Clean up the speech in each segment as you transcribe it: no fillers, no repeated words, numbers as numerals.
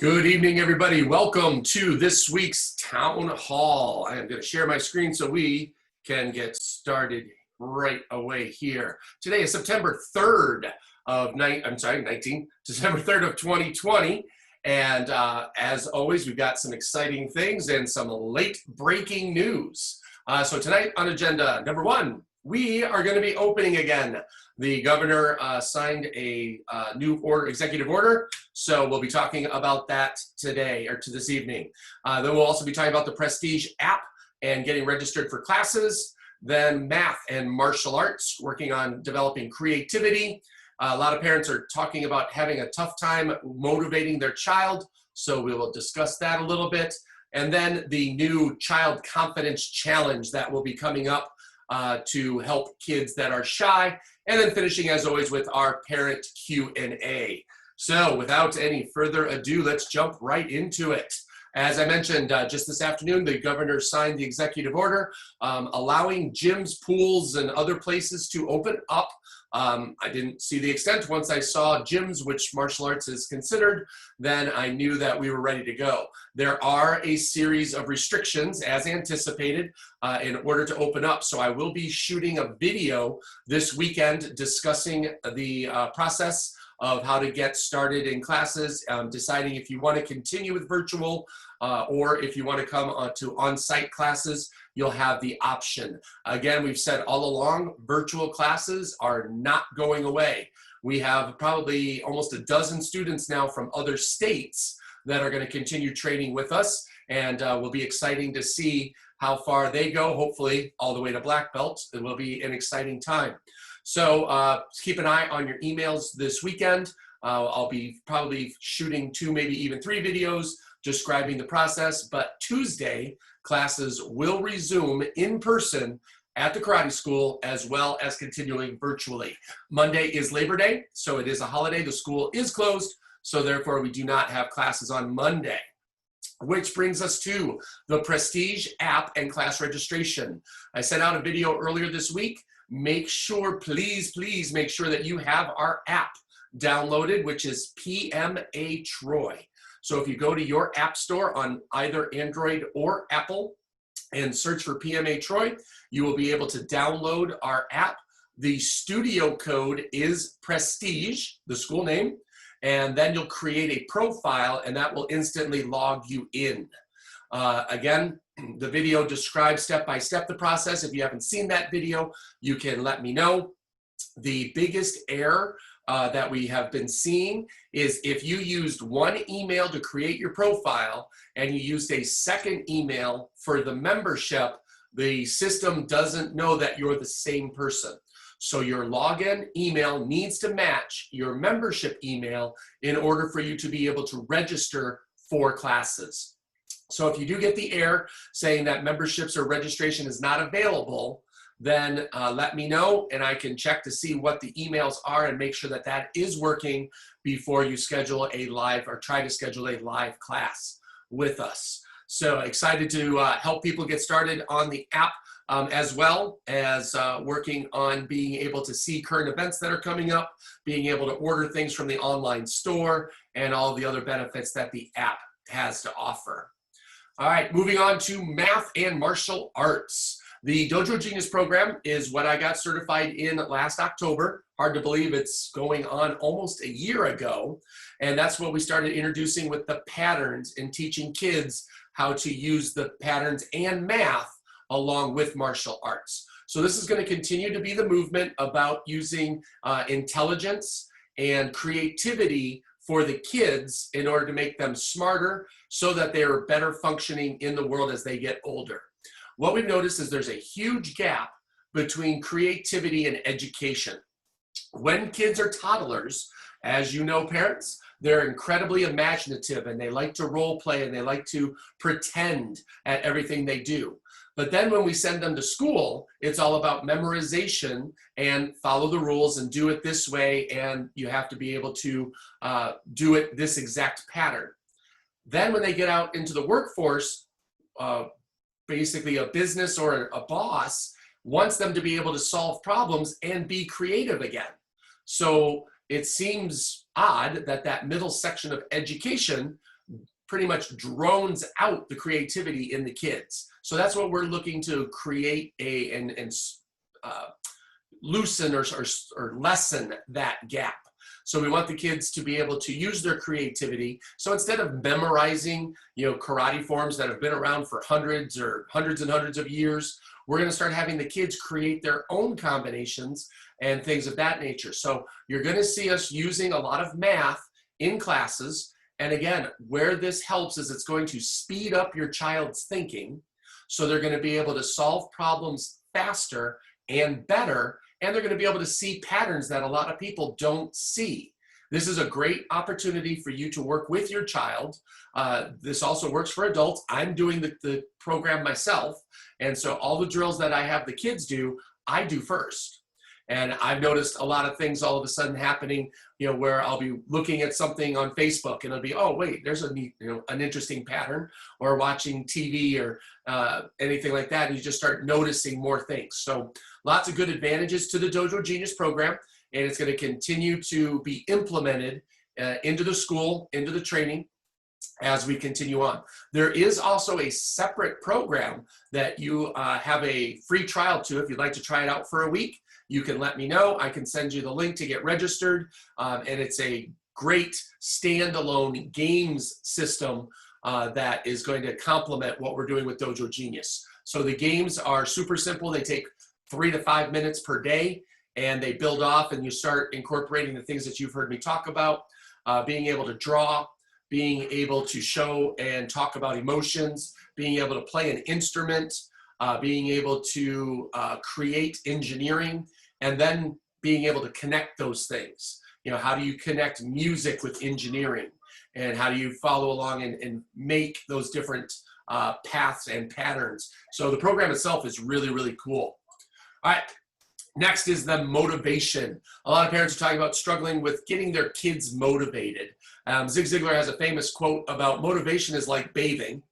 Good evening, everybody. Welcome to this week's Town Hall. I am going to share my screen so we can get started right away here. Today is September 3rd of September 3rd of 2020. And as always, we've got some exciting things and some late breaking news. So tonight on agenda number one, we are going to be opening again. The governor signed a new executive order, so we'll be talking about that today or this evening. Then we'll also be talking about the Prestige app and getting registered for classes. Then math and martial arts, working on developing creativity. A lot of parents are talking about having a tough time motivating their child, so we will discuss that a little bit. And then the new Child Confidence Challenge that will be coming up to help kids that are shy, and then finishing as always with our parent Q&A. So without any further ado, let's jump right into it. As I mentioned just this afternoon, the governor signed the executive order allowing gyms, pools, and other places to open up. I didn't see the extent. Once I saw gyms, which martial arts is considered, then I knew that we were ready to go. There are a series of restrictions as anticipated in order to open up. So I will be shooting a video this weekend discussing the process of how to get started in classes, deciding if you want to continue with virtual or if you want to come to on-site classes, you'll have the option. Again, we've said all along, virtual classes are not going away. We have probably almost a dozen students now from other states that are going to continue training with us, and will be exciting to see how far they go, hopefully all the way to black belt. It will be an exciting time. So keep an eye on your emails this weekend. I'll be probably shooting 2, maybe even 3 videos describing the process, but Tuesday, classes will resume in person at the karate school as well as continuing virtually. Monday is Labor Day, so it is a holiday. The school is closed, so therefore we do not have classes on Monday. Which brings us to the Prestige app and class registration. I sent out a video earlier this week. Make sure, please make sure that you have our app downloaded, which is PMA Troy. So if you go to your app store on either Android or Apple and search for PMA Troy, you will be able to download our app. The studio code is Prestige, the school name, and then you'll create a profile and that will instantly log you in. Again, the video describes step-by-step the process. If you haven't seen that video, you can let me know. The biggest error that we have been seeing is if you used one email to create your profile and you used a second email for the membership, the system doesn't know that you're the same person. So your login email needs to match your membership email in order for you to be able to register for classes. So if you do get the error saying that memberships or registration is not available, then let me know and I can check to see what the emails are and make sure that that is working before you schedule a live or try to schedule a live class with us. So excited to help people get started on the app as well as working on being able to see current events that are coming up, being able to order things from the online store, and all the other benefits that the app has to offer. All right, moving on to math and martial arts. The Dojo Genius program is what I got certified in last October. Hard to believe it's going on almost a year ago. And that's what we started introducing with the patterns and teaching kids how to use the patterns and math along with martial arts. So this is going to continue to be the movement about using intelligence and creativity for the kids in order to make them smarter so that they are better functioning in the world as they get older. What we've noticed is there's a huge gap between creativity and education. When kids are toddlers, as you know, parents, they're incredibly imaginative and they like to role play and they like to pretend at everything they do. But then when we send them to school, it's all about memorization and follow the rules and do it this way, and you have to be able to do it this exact pattern. Then when they get out into the workforce, basically a business or a boss wants them to be able to solve problems and be creative again. So it seems odd that that middle section of education pretty much drones out the creativity in the kids. So that's what we're looking to create and loosen or lessen that gap. So we want the kids to be able to use their creativity. So instead of memorizing, karate forms that have been around for hundreds and hundreds of years, we're going to start having the kids create their own combinations and things of that nature. So you're going to see us using a lot of math in classes. And again, where this helps is it's going to speed up your child's thinking. So they're going to be able to solve problems faster and better. And they're going to be able to see patterns that a lot of people don't see. This is a great opportunity for you to work with your child. This also works for adults. I'm doing the program myself. And so all the drills that I have the kids do, I do first. And I've noticed a lot of things all of a sudden happening, where I'll be looking at something on Facebook and it'll be, oh, wait, there's a neat, an interesting pattern, or watching TV or anything like that. And you just start noticing more things. So lots of good advantages to the Dojo Genius program. And it's going to continue to be implemented into the school, into the training, as we continue on. There is also a separate program that you have a free trial to. If you'd like to try it out for a week, you can let me know. I can send you the link to get registered. And it's a great standalone games system that is going to complement what we're doing with Dojo Genius. So the games are super simple. They take 3 to 5 minutes per day, and they build off, and you start incorporating the things that you've heard me talk about, being able to draw, being able to show and talk about emotions, being able to play an instrument, being able to create engineering, and then being able to connect those things. How do you connect music with engineering? And how do you follow along and make those different paths and patterns? So the program itself is really, really cool. All right. Next is the motivation. A lot of parents are talking about struggling with getting their kids motivated. Zig Ziglar has a famous quote about motivation is like bathing,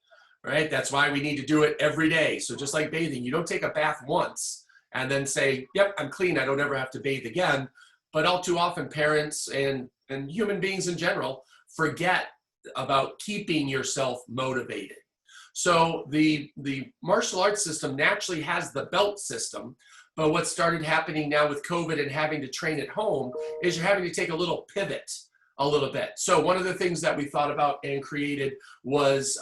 right? That's why we need to do it every day. So just like bathing, you don't take a bath once and then say, yep, I'm clean, I don't ever have to bathe again. But all too often parents and human beings in general forget about keeping yourself motivated. So the martial arts system naturally has the belt system, but what started happening now with COVID and having to train at home is you're having to take a little pivot a little bit. So one of the things that we thought about and created was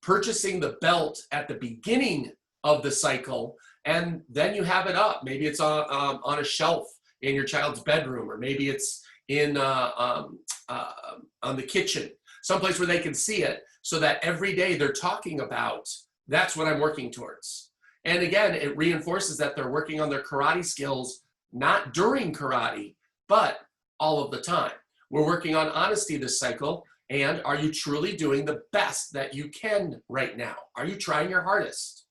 purchasing the belt at the beginning of the cycle, and then you have it up. Maybe it's on a shelf in your child's bedroom, or maybe it's in on the kitchen, someplace where they can see it, so that every day they're talking about, that's what I'm working towards. And again, it reinforces that they're working on their karate skills, not during karate, but all of the time. We're working on honesty this cycle. And are you truly doing the best that you can right now? Are you trying your hardest?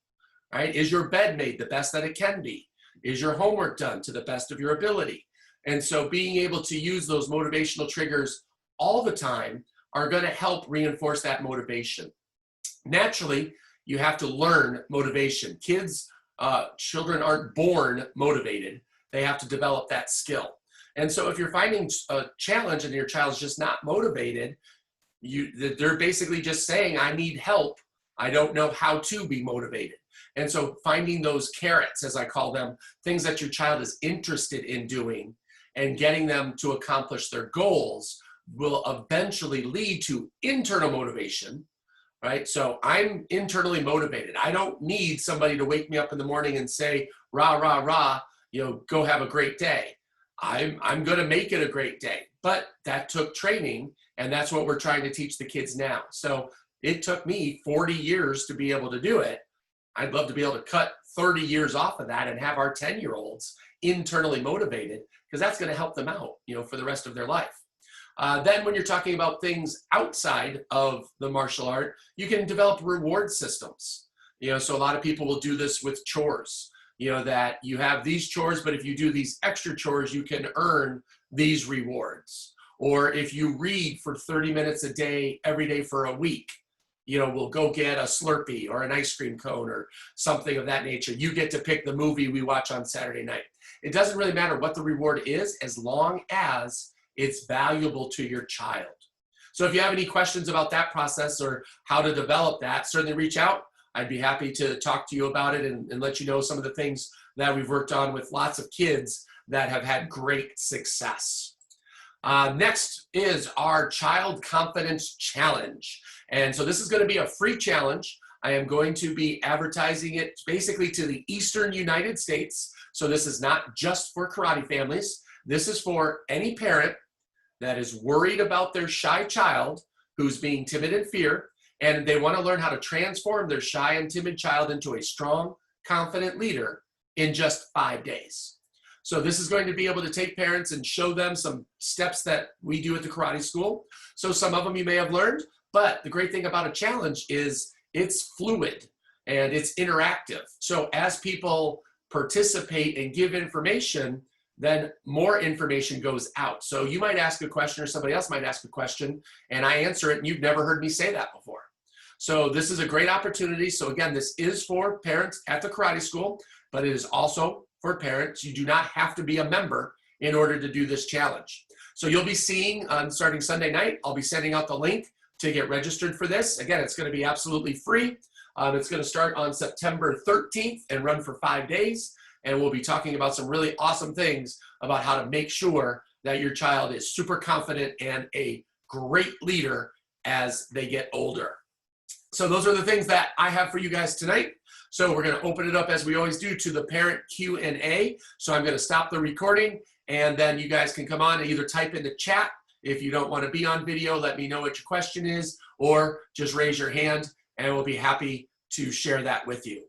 Right? Is your bed made the best that it can be? Is your homework done to the best of your ability? And so being able to use those motivational triggers all the time are going to help reinforce that motivation. Naturally, you have to learn motivation. Children aren't born motivated. They have to develop that skill. And so if you're finding a challenge and your child's just not motivated, they're basically just saying, I need help. I don't know how to be motivated. And so finding those carrots, as I call them, things that your child is interested in doing and getting them to accomplish their goals will eventually lead to internal motivation, right? So I'm internally motivated. I don't need somebody to wake me up in the morning and say, rah, rah, rah, go have a great day. I'm going to make it a great day. But that took training, and that's what we're trying to teach the kids now. So it took me 40 years to be able to do it. I'd love to be able to cut 30 years off of that and have our 10-year-olds internally motivated, because that's going to help them out, for the rest of their life. Then when you're talking about things outside of the martial art, you can develop reward systems. So a lot of people will do this with chores, that you have these chores, but if you do these extra chores, you can earn these rewards. Or if you read for 30 minutes a day, every day for a week, we'll go get a Slurpee or an ice cream cone or something of that nature. You get to pick the movie we watch on Saturday night. It doesn't really matter what the reward is, as long as it's valuable to your child. So if you have any questions about that process or how to develop that, certainly reach out. I'd be happy to talk to you about it and let you know some of the things that we've worked on with lots of kids that have had great success. Next is our Child Confidence Challenge. And so this is going to be a free challenge. I am going to be advertising it basically to the Eastern United States. So this is not just for karate families. This is for any parent that is worried about their shy child who's being timid and fear, and they want to learn how to transform their shy and timid child into a strong, confident leader in just 5 days. So this is going to be able to take parents and show them some steps that we do at the karate school. So some of them you may have learned, but the great thing about a challenge is it's fluid and it's interactive. So as people participate and give information, then more information goes out. So you might ask a question or somebody else might ask a question and I answer it and you've never heard me say that before. So this is a great opportunity. So again, this is for parents at the karate school, but it is also for parents. You do not have to be a member in order to do this challenge. So you'll be seeing on starting Sunday night, I'll be sending out the link to get registered for this. Again, it's going to be absolutely free. It's going to start on September 13th and run for 5 days. And we'll be talking about some really awesome things about how to make sure that your child is super confident and a great leader as they get older. So those are the things that I have for you guys tonight. So we're going to open it up as we always do to the parent Q&A. So I'm going to stop the recording and then you guys can come on and either type in the chat. If you don't want to be on video, let me know what your question is, or just raise your hand and we'll be happy to share that with you.